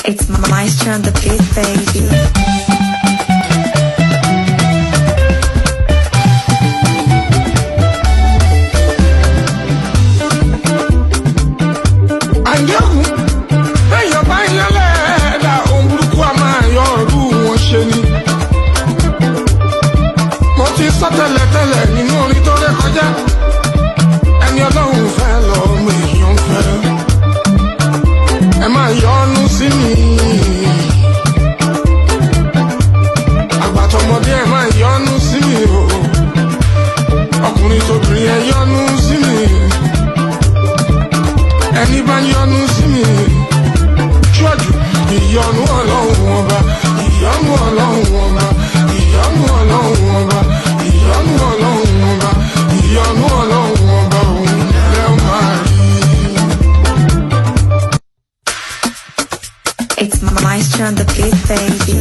It's Maestro on the beat, baby. Tẹ́lẹ̀tẹ́lẹ̀ nínú orin tó ré kọjá ẹni Ọlọ́run fẹ́ lọ́mọ èèyàn fẹ́ ẹ máa yọ́nú sí mi àgbàtọ̀mọdé ẹ máa yọ́nú sí mi o ọkùnrin tóbìnrin ẹ yọ́nú sí mi ẹni bá yọ́nú sí mi ṣọ́jú ìyọ́nú Ọlọ́run ọba ìyọ́nú Ọlọ́run ọba ìyọ́nú Ọlọ́run ọba. Ìyọ́nú Ọlọ́run ọba, ìyọ́nú Ọlọ́run ọba òun lẹ́ máa rí. It's Maestro on the beat, baby.